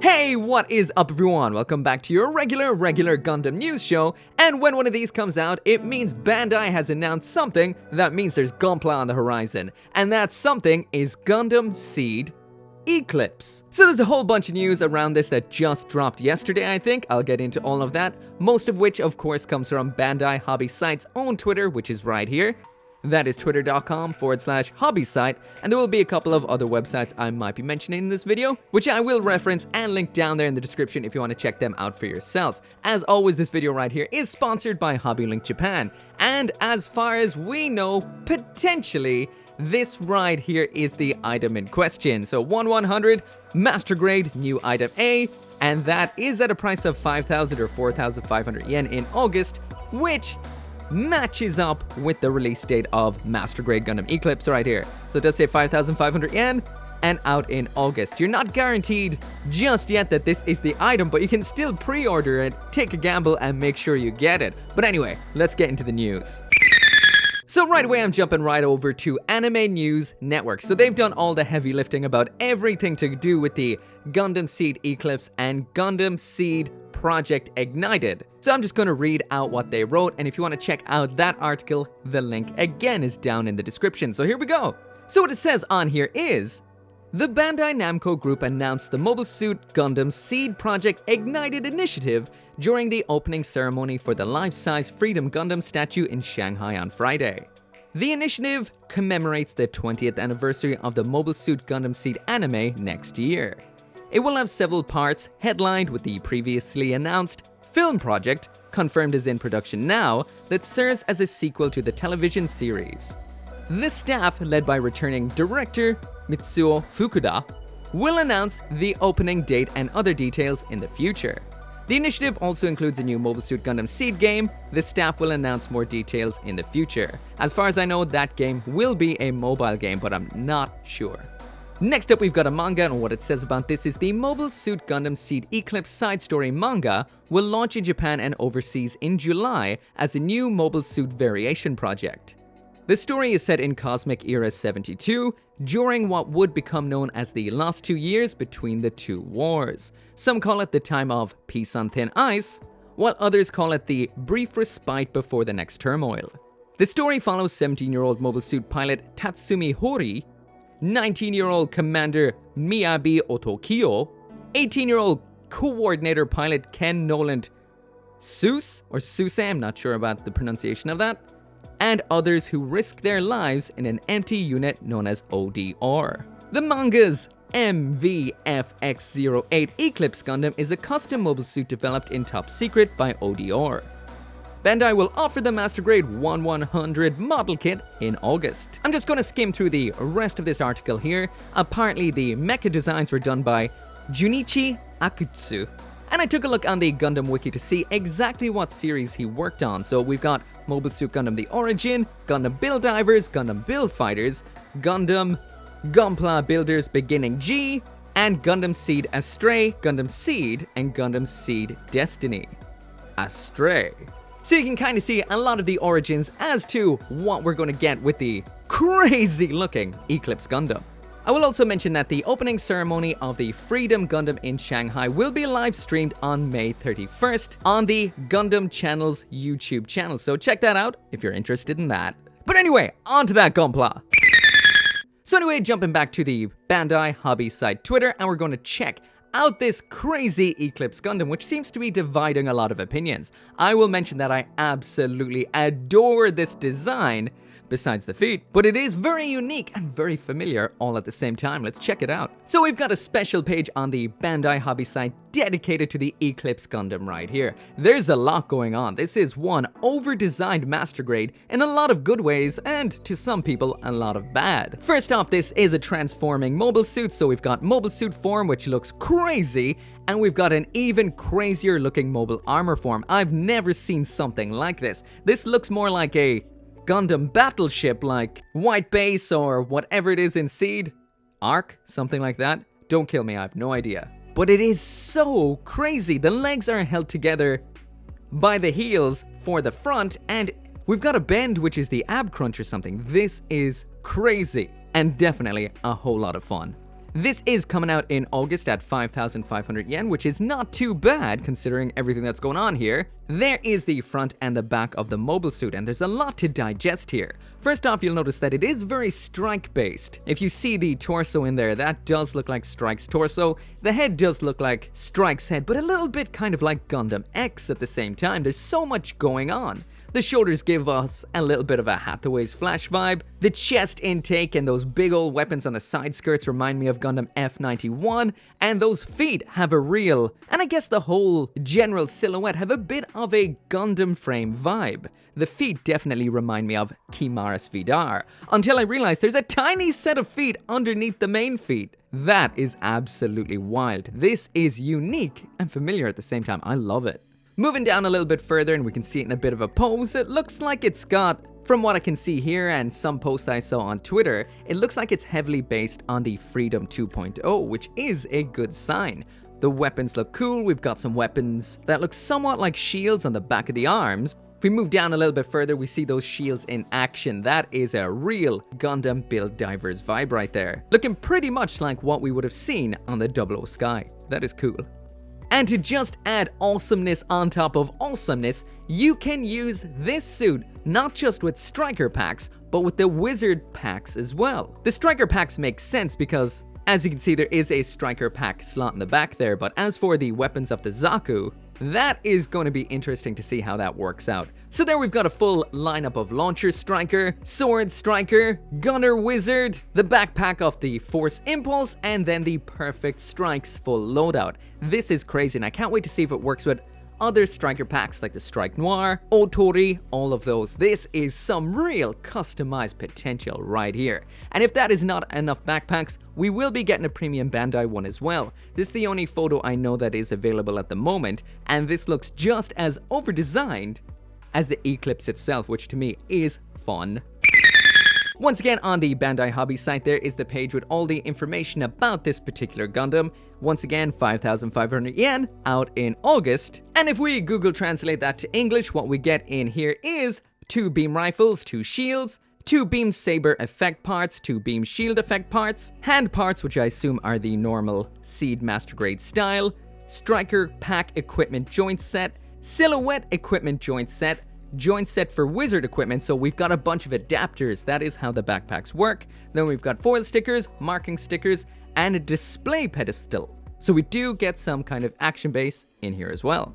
Hey, what is up everyone? Welcome back to your regular Gundam news show, and when one of these comes out, it means Bandai has announced something that means there's GUNPLA on the horizon, and that something is Gundam SEED Eclipse. So there's a whole bunch of news around this that just dropped yesterday, I think. I'll get into all of that, most of which of course comes from Bandai Hobby Site's own Twitter, which is right here. That is twitter.com/hobby site, and there will be a couple of other websites I might be mentioning in this video, which I will reference and link down there in the description if you want to check them out for yourself. As always, this video right here is sponsored by HobbyLink Japan, and as far as we know, potentially, this right here is the item in question. So 1100, Master Grade, new item A, and that is at a price of 5,000 or 4,500 yen in August, which matches up with the release date of Master Grade Gundam Eclipse right here. So it does say 5,500 yen and out in August. You're not guaranteed just yet that this is the item, but you can still pre-order it, take a gamble, and make sure you get it. But anyway, let's get into the news. So right away, I'm jumping right over to Anime News Network. So they've done all the heavy lifting about everything to do with the Gundam SEED Eclipse and Gundam SEED Project Ignited. So I'm just going to read out what they wrote, and if you want to check out that article, the link again is down in the description. So here we go. So what it says on here is, the Bandai Namco Group announced the Mobile Suit Gundam SEED Project Ignited initiative during the opening ceremony for the life-size Freedom Gundam statue in Shanghai on Friday. The initiative commemorates the 20th anniversary of the Mobile Suit Gundam SEED anime next year. It will have several parts, headlined with the previously announced film project, confirmed as in production now, that serves as a sequel to the television series. The staff, led by returning director Mitsuo Fukuda, will announce the opening date and other details in the future. The initiative also includes a new Mobile Suit Gundam SEED game. The staff will announce more details in the future. As far as I know, that game will be a mobile game, but I'm not sure. Next up, we've got a manga, and what it says about this is the Mobile Suit Gundam SEED Eclipse side story manga will launch in Japan and overseas in July as a new Mobile Suit variation project. The story is set in Cosmic Era 72, during what would become known as the last 2 years between the two wars. Some call it the time of peace on thin ice, while others call it the brief respite before the next turmoil. The story follows 17-year-old Mobile Suit pilot Tatsumi Hori, 19-year-old Commander Miyabi Otokio, 18-year-old Coordinator Pilot Ken Noland Suse, or Suse, I'm not sure about the pronunciation of that, and others who risk their lives in an empty unit known as ODR. The manga's MVFX08 Eclipse Gundam is a custom mobile suit developed in top secret by ODR. Bandai will offer the Master Grade 1100 model kit in August. I'm just going to skim through the rest of this article here. Apparently the mecha designs were done by Junichi Akutsu. And I took a look on the Gundam wiki to see exactly what series he worked on. So we've got Mobile Suit Gundam The Origin, Gundam Build Divers, Gundam Build Fighters, Gundam GUNPLA Builders Beginning G, and Gundam SEED Astray, Gundam SEED, and Gundam SEED Destiny. Astray. So you can kind of see a lot of the origins as to what we're going to get with the crazy looking Eclipse Gundam. I will also mention that the opening ceremony of the Freedom Gundam in Shanghai will be live streamed on May 31st on the Gundam Channel's YouTube channel, so check that out if you're interested in that. But anyway, on to that GUNPLA. So anyway, jumping back to the Bandai Hobby site Twitter, and we're going to check out this crazy Eclipse Gundam, which seems to be dividing a lot of opinions. I will mention that I absolutely adore this design, besides the feet, but it is very unique and very familiar all at the same time. Let's check it out. So we've got a special page on the Bandai Hobby site dedicated to the Eclipse Gundam right here. There's a lot going on. This is one over-designed Master Grade in a lot of good ways, and to some people, a lot of bad. First off, this is a transforming mobile suit, so we've got mobile suit form, which looks crazy, and we've got an even crazier looking mobile armor form. I've never seen something like this. This looks more like a Gundam battleship, like White Base or whatever it is in SEED. Arc? Something like that? Don't kill me, I have no idea. But it is so crazy. The legs are held together by the heels for the front, and we've got a bend, which is the ab crunch or something. This is crazy, and definitely a whole lot of fun. This is coming out in August at 5,500 yen, which is not too bad considering everything that's going on here. There is the front and the back of the mobile suit, and there's a lot to digest here. First off, you'll notice that it is very Strike-based. If you see the torso in there, that does look like Strike's torso. The head does look like Strike's head, but a little bit kind of like Gundam X at the same time. There's so much going on. The shoulders give us a little bit of a Hathaway's Flash vibe. The chest intake and those big old weapons on the side skirts remind me of Gundam F91. And those feet have a real, and I guess the whole general silhouette have a bit of a Gundam frame vibe. The feet definitely remind me of Kimura's Vidar, until I realized there's a tiny set of feet underneath the main feet. That is absolutely wild. This is unique and familiar at the same time. I love it. Moving down a little bit further, and we can see it in a bit of a pose, it looks like it's got, from what I can see here and some posts I saw on Twitter, it looks like it's heavily based on the Freedom 2.0, which is a good sign. The weapons look cool. We've got some weapons that look somewhat like shields on the back of the arms. If we move down a little bit further, we see those shields in action. That is a real Gundam Build Divers vibe right there. Looking pretty much like what we would have seen on the 00 Sky. That is cool. And to just add awesomeness on top of awesomeness, you can use this suit not just with striker packs, but with the wizard packs as well. The striker packs make sense because, as you can see, there is a striker pack slot in the back there, but as for the weapons of the Zaku, that is going to be interesting to see how that works out. So there we've got a full lineup of Launcher Striker, Sword Striker, Gunner Wizard, the backpack of the Force Impulse, and then the Perfect Strikes full loadout. This is crazy, and I can't wait to see if it works with other striker packs like the Strike Noir, Otori, all of those. This is some real customized potential right here. And if that is not enough backpacks, we will be getting a premium Bandai one as well. This is the only photo I know that is available at the moment, and this looks just as over-designed as the Eclipse itself, which to me is fun. Once again, on the Bandai Hobby site, there is the page with all the information about this particular Gundam. Once again, 5,500 yen, out in August. And if we Google translate that to English, what we get in here is 2 beam rifles, 2 shields, 2 beam saber effect parts, 2 beam shield effect parts, hand parts, which I assume are the normal SEED Master Grade style, striker pack equipment joint set, silhouette equipment joint set for wizard equipment. So we've got a bunch of adapters. That is how the backpacks work. Then we've got foil stickers, marking stickers, and a display pedestal. So we do get some kind of action base in here as well.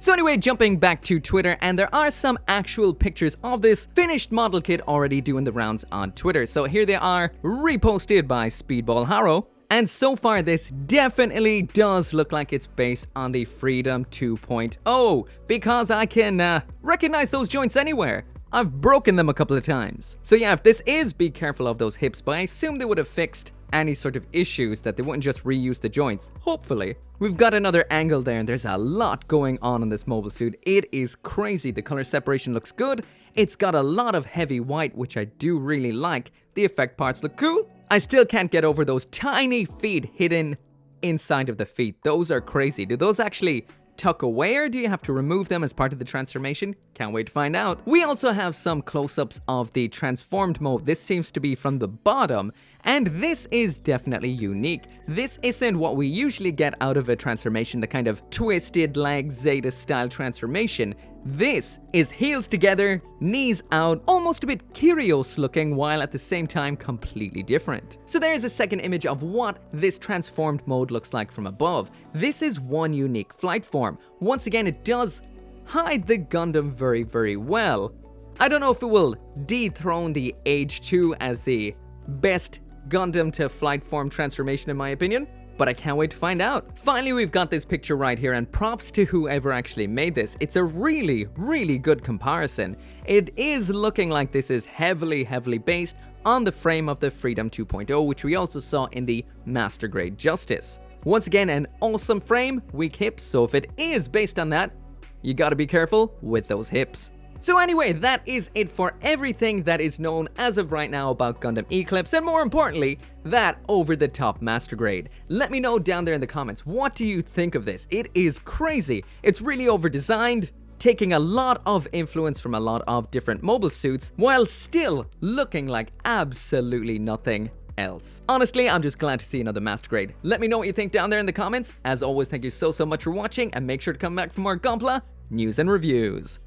So anyway, jumping back to Twitter, and there are some actual pictures of this finished model kit already doing the rounds on Twitter. So here they are, reposted by Speedball Haro. And so far, this definitely does look like it's based on the Freedom 2.0, because I can recognize those joints anywhere. I've broken them a couple of times. So yeah, if this is, be careful of those hips, but I assume they would have fixed any sort of issues, that they wouldn't just reuse the joints. Hopefully. We've got another angle there, and there's a lot going on in this mobile suit. It is crazy. The color separation looks good. It's got a lot of heavy white, which I do really like. The effect parts look cool. I still can't get over those tiny feet hidden inside of the feet. Those are crazy. Do those actually tuck away, or do you have to remove them as part of the transformation? Can't wait to find out. We also have some close-ups of the transformed mode. This seems to be from the bottom, and this is definitely unique. This isn't what we usually get out of a transformation, the kind of twisted leg Zeta style transformation. This is heels together, knees out, almost a bit Kyrios looking, while at the same time completely different. So there's a second image of what this transformed mode looks like from above. This is one unique flight form. Once again, it does hide the Gundam very, very well. I don't know if it will dethrone the Age 2 as the best Gundam to flight form transformation in my opinion, but I can't wait to find out. Finally, we've got this picture right here, and props to whoever actually made this. It's a really, really good comparison. It is looking like this is heavily based on the frame of the Freedom 2.0, which we also saw in the Master Grade Justice. Once again, an awesome frame, weak hips, so if it is based on that, you gotta be careful with those hips. So anyway, that is it for everything that is known as of right now about Gundam Eclipse, and more importantly, that over-the-top Master Grade. Let me know down there in the comments, what do you think of this? It is crazy. It's really over-designed, taking a lot of influence from a lot of different mobile suits, while still looking like absolutely nothing else. Honestly, I'm just glad to see another master grade. Let me know what you think down there in the comments. As always, thank you so much for watching, and make sure to come back for more GUNPLA news and reviews.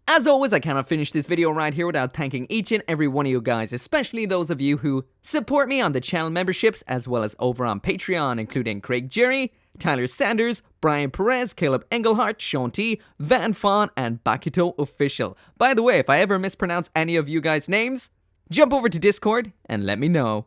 As always, I cannot finish this video right here without thanking each and every one of you guys, especially those of you who support me on the channel memberships as well as over on Patreon, including Craig Jerry, Tyler Sanders, Brian Perez, Caleb Engelhart, Sean T, Van Fawn, and Bakito Official. By the way, if I ever mispronounce any of you guys' names, jump over to Discord and let me know.